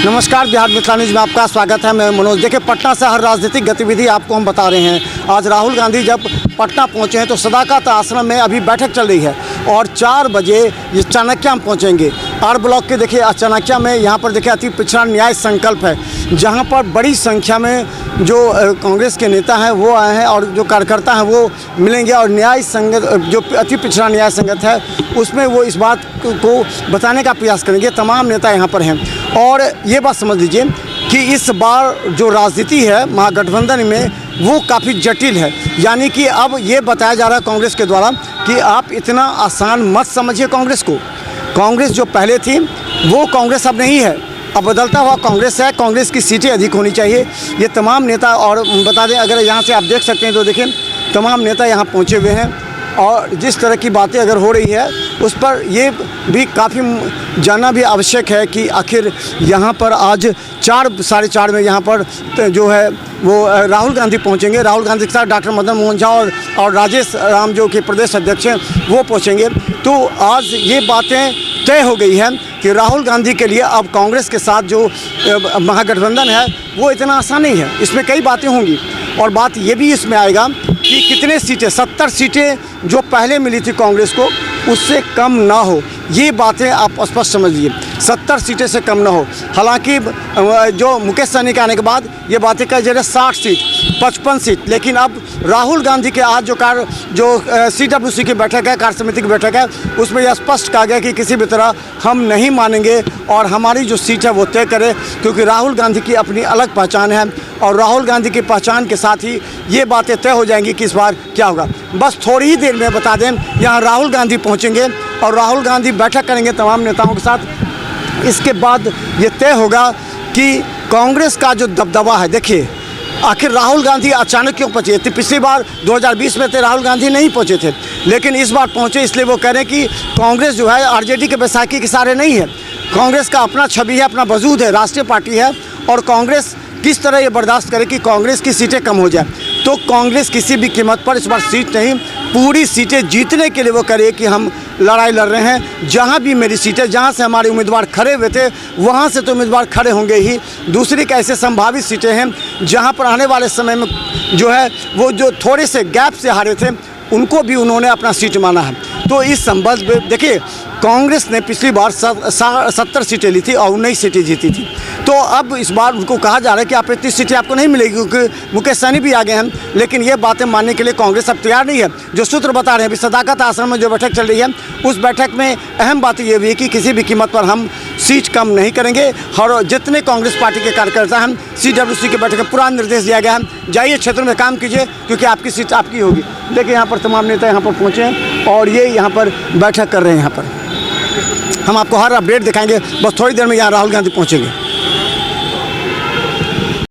नमस्कार, बिहार मिथिला न्यूज में आपका स्वागत है। मैं मनोज। देखिए, पटना से हर राजनीतिक गतिविधि आपको हम बता रहे हैं। आज राहुल गांधी जब पटना पहुंचे हैं तो सदाकत आश्रम में अभी बैठक चल रही है और 4 बजे ये चाणक्य में पहुंचेंगे। आर ब्लॉक के देखिए चाणक्य में यहाँ पर देखिए अति पिछड़ा न्याय संकल्प है, जहाँ पर बड़ी संख्या में जो कांग्रेस के नेता हैं वो आए हैं और जो कार्यकर्ता हैं वो मिलेंगे और न्याय संगत जो अति पिछड़ा न्याय संगत है उसमें वो इस बात को बताने का प्रयास करेंगे। तमाम नेता यहाँ पर हैं और ये बात समझ लीजिए कि इस बार जो राजनीति है महागठबंधन में वो काफ़ी जटिल है। यानी कि अब ये बताया जा रहा है कांग्रेस के द्वारा कि आप इतना आसान मत समझिए कांग्रेस को। कांग्रेस जो पहले थी वो कांग्रेस अब नहीं है, अब बदलता हुआ कांग्रेस है। कांग्रेस की सीटें अधिक होनी चाहिए। ये तमाम नेता, और बता दें अगर यहाँ से आप देख सकते हैं तो देखें तमाम नेता यहाँ पहुँचे हुए हैं और जिस तरह की बातें अगर हो रही है उस पर ये भी काफ़ी जानना भी आवश्यक है कि आखिर यहाँ पर आज 4 साढ़े 4 में यहाँ पर जो है वो राहुल गांधी पहुँचेंगे। राहुल गांधी के साथ डॉक्टर मदन मोहन झा और राजेश राम जो कि प्रदेश अध्यक्ष हैं वो पहुँचेंगे। तो आज ये बातें तय हो गई है कि राहुल गांधी के लिए अब कांग्रेस के साथ जो महागठबंधन है वो इतना आसान नहीं है। इसमें कई बातें होंगी और बात ये भी इसमें आएगा कि कितने सीटें, 70 सीटें जो पहले मिली थी कांग्रेस को उससे कम ना हो। ये बातें आप स्पष्ट समझिए, 70 सीटें से कम ना हो। हालांकि जो मुकेश सहनी के आने के बाद ये बातें कही जा रही है 60 सीट, 55 सीट, लेकिन अब राहुल गांधी के आज जो CWC की बैठक है, कार्य समिति की बैठक है, उसमें यह स्पष्ट कहा गया कि किसी भी तरह हम नहीं मानेंगे और हमारी जो सीट है वो तय करें, क्योंकि राहुल गांधी की अपनी अलग पहचान है और राहुल गांधी की पहचान के साथ ही ये बातें तय हो जाएंगी कि इस बार क्या होगा। बस थोड़ी ही देर में बता दें यहाँ राहुल गांधी पहुँचेंगे और राहुल गांधी बैठक करेंगे तमाम नेताओं के साथ। इसके बाद ये तय होगा कि कांग्रेस का जो दबदबा है, देखिए आखिर राहुल गांधी अचानक क्यों पहुँचे थे। पिछली बार 2020 में थे राहुल गांधी नहीं पहुँचे थे, लेकिन इस बार पहुँचे इसलिए वो कह रहे हैं कि कांग्रेस जो है RJD के बैसाखी के सहारे नहीं है। कांग्रेस का अपना छवि है, अपना वजूद है, राष्ट्रीय पार्टी है और कांग्रेस किस तरह ये बर्दाश्त करे कि कांग्रेस की सीटें कम हो जाए। तो कांग्रेस किसी भी कीमत पर इस बार सीट नहीं, पूरी सीटें जीतने के लिए वो करे कि हम लड़ाई लड़ रहे हैं। जहां भी मेरी सीटें, जहां से हमारे उम्मीदवार खड़े हुए थे वहां से तो उम्मीदवार खड़े होंगे ही। दूसरी कैसे संभावित सीटें हैं जहां पर आने वाले समय में जो है वो जो थोड़े से गैप से हारे थे उनको भी उन्होंने अपना सीट माना है। तो इस संबंध में देखिए कांग्रेस ने पिछली बार 70 सीटें ली थी और 19 सीटें जीती थी। तो अब इस बार उनको कहा जा रहा है कि आप इतनी सीटें आपको नहीं मिलेगी, क्योंकि मुकेश सहनी भी आ गए हैं, लेकिन ये बातें मानने के लिए कांग्रेस अब तैयार नहीं है। जो सूत्र बता रहे हैं, अभी सदाकत आश्रम में जो बैठक चल रही है उस बैठक में अहम बात ये भी है कि किसी भी कीमत पर हम सीट कम नहीं करेंगे और जितने कांग्रेस पार्टी के कार्यकर्ता हैं CWC की बैठक में पूरा निर्देश दिया गया है, जाइए क्षेत्र में काम कीजिए क्योंकि आपकी सीट आपकी होगी। देखिए यहाँ पर तमाम नेता यहाँ पर पहुँचे हैं और ये यहाँ पर बैठक कर रहे हैं। यहाँ पर हम आपको हर अपडेट दिखाएंगे। बस थोड़ी देर में यहाँ राहुल गांधी पहुँचेंगे।